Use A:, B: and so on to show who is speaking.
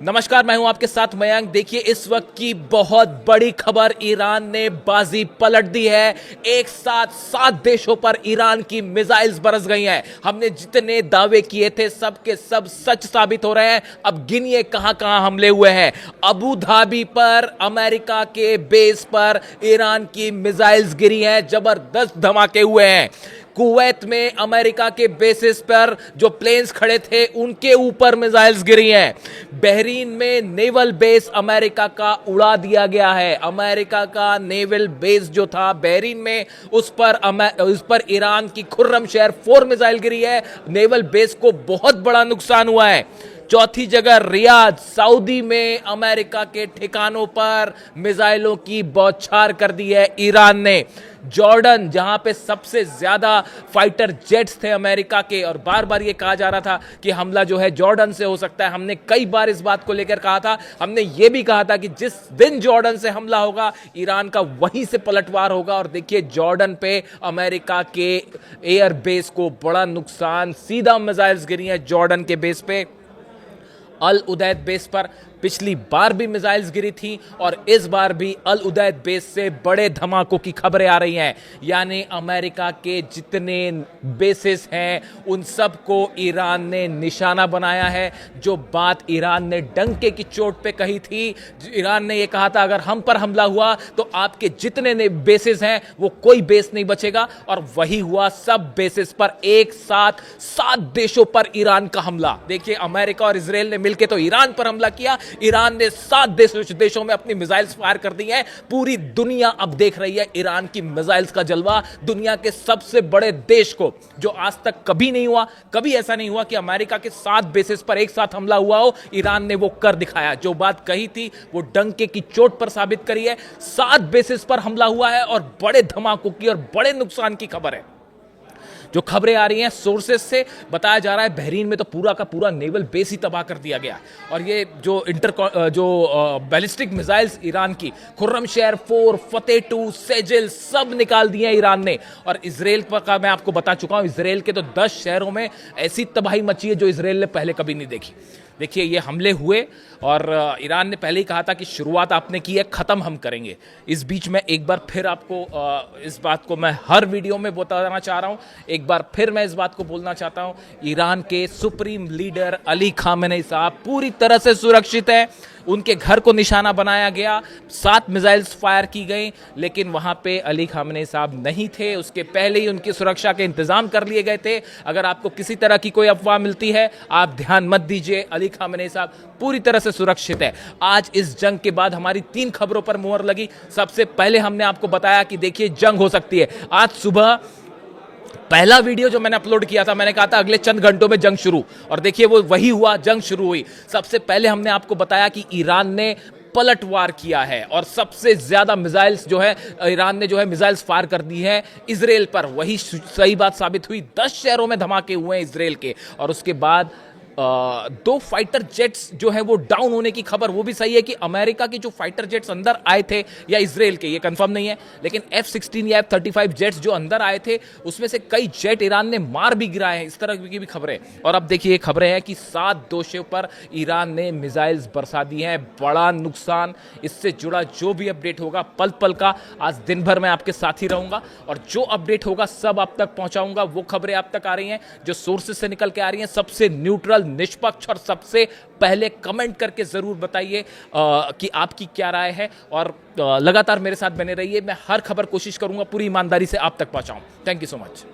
A: नमस्कार, मैं हूं आपके साथ मयंक। देखिए इस वक्त की बहुत बड़ी खबर, ईरान ने बाजी पलट दी है। एक साथ 7 देशों पर ईरान की मिसाइल्स बरस गई हैं। हमने जितने दावे किए थे सब के सब सच साबित हो रहे हैं। अब गिनिए कहां कहां हमले हुए हैं। अबू धाबी पर, अमेरिका के बेस पर ईरान की मिसाइल्स गिरी हैं, जबरदस्त धमाके हुए हैं। कुवैत में अमेरिका के बेसिस पर जो प्लेन्स खड़े थे उनके ऊपर मिसाइल्स गिरी हैं। बहरीन में नेवल बेस अमेरिका का उड़ा दिया गया है। अमेरिका का नेवल बेस जो था बहरीन में, उस पर ईरान की खुर्रम शहर 4 मिसाइल गिरी है। नेवल बेस को बहुत बड़ा नुकसान हुआ है। चौथी जगह रियाद, सऊदी में अमेरिका के ठिकानों पर मिसाइलों की बौछार कर दी है ईरान ने। जॉर्डन, जहां पे सबसे ज्यादा फाइटर जेट्स थे अमेरिका के, और बार बार ये कहा जा रहा था कि हमला जो है जॉर्डन से हो सकता है। हमने कई बार इस बात को लेकर कहा था। हमने ये भी कहा था कि जिस दिन जॉर्डन से हमला होगा ईरान का वहीं से पलटवार होगा। और देखिए जॉर्डन पे अमेरिका के एयर बेस को बड़ा नुकसान, सीधा मिसाइल्स गिरी हैं जॉर्डन के बेस पे। अल उदैद बेस पर पिछली बार भी मिसाइल्स गिरी थी और इस बार भी अल उदैद बेस से बड़े धमाकों की खबरें आ रही हैं। यानी अमेरिका के जितने बेसिस हैं उन सबको ईरान ने निशाना बनाया है। जो बात ईरान ने डंके की चोट पे कही थी, ईरान ने यह कहा था अगर हम पर हमला हुआ तो आपके जितने बेसिस हैं वो कोई बेस नहीं बचेगा, और वही हुआ। सब बेसिस पर एक साथ 7 देशों पर ईरान का हमला। देखिए अमेरिका और इजराइल ने मिलकर तो ईरान पर हमला किया, ईरान ने 7 देशों में अपनी मिसाइल्स फायर कर दी हैं। पूरी दुनिया अब देख रही है ईरान की मिसाइल्स का जलवा। दुनिया के सबसे बड़े देश को, जो आज तक कभी नहीं हुआ, कभी ऐसा नहीं हुआ कि अमेरिका के 7 बेसिस पर एक साथ हमला हुआ हो, ईरान ने वो कर दिखाया। जो बात कही थी वो डंके की चोट पर साबित करी है। 7 बेसिस पर हमला हुआ है और बड़े धमाकों की और बड़े नुकसान की खबर है। जो खबरें आ रही हैं सोर्सेस से बताया जा रहा है बहरीन में तो पूरा का पूरा नेवल बेस ही तबाह कर दिया गया। और ये जो बैलिस्टिक मिसाइल्स ईरान की खुर्रम शहर 4, फतेह 2, सेजिल सब निकाल दिए ईरान ने। और इजराइल का मैं आपको बता चुका हूं, इजराइल के तो 10 शहरों में ऐसी तबाही मची है जो इजराइल ने पहले कभी नहीं देखी। देखिए ये हमले हुए और ईरान ने पहले ही कहा था कि शुरुआत आपने की है, ख़त्म हम करेंगे। इस बीच में एक बार फिर आपको इस बात को मैं हर वीडियो में बताना चाह रहा हूँ, एक बार फिर मैं इस बात को बोलना चाहता हूँ, ईरान के सुप्रीम लीडर अली खामेनी साहब पूरी तरह से सुरक्षित हैं। उनके घर को निशाना बनाया गया, 7 मिसाइल्स फायर की गई, लेकिन वहां पे अली खामेनी साहब नहीं थे। उसके पहले ही उनकी सुरक्षा के इंतजाम कर लिए गए थे। अगर आपको किसी तरह की कोई अफवाह मिलती है आप ध्यान मत दीजिए, अली खामेनी साहब पूरी तरह से सुरक्षित है। आज इस जंग के बाद हमारी 3 खबरों पर मुहर लगी। सबसे पहले हमने आपको बताया कि देखिए जंग हो सकती है। आज सुबह पहला वीडियो जो मैंने अपलोड किया था, मैंने कहा था अगले चंद घंटों में जंग शुरू, और देखिए वो वही हुआ, जंग शुरू हुई। सबसे पहले हमने आपको बताया कि ईरान ने पलटवार किया है और सबसे ज्यादा मिसाइल्स जो है ईरान ने जो है मिसाइल्स फायर कर दी है इजराइल पर। वही सही बात साबित हुई, 10 शहरों में धमाके हुए हैं इजराइल के। और उसके बाद 2 फाइटर जेट्स जो है वो डाउन होने की खबर, वो भी सही है कि अमेरिका के जो फाइटर जेट्स अंदर आए थे या इजराइल के, ये कंफर्म नहीं है, लेकिन F-16 या F-35 जेट्स जो अंदर आए थे उसमें से कई जेट ईरान ने मार भी गिराए हैं, इस तरह की भी खबरें। और अब देखिए ये खबरें हैं कि 7 देशों पर ईरान ने मिसाइल्स बरसा दी हैं, बड़ा नुकसान। इससे जुड़ा जो भी अपडेट होगा पल पल का, आज दिन भर मैं आपके साथ ही रहूंगा और जो अपडेट होगा सब आप तक पहुंचाऊंगा। वो खबरें आप तक आ रही हैं जो सोर्सेज से निकल के आ रही हैं, सबसे न्यूट्रल, निष्पक्ष, और सबसे पहले कमेंट करके जरूर बताइए कि आपकी क्या राय है। और लगातार मेरे साथ बने रहिए, मैं हर खबर कोशिश करूंगा पूरी ईमानदारी से आप तक पहुंचाऊं। Thank you so much.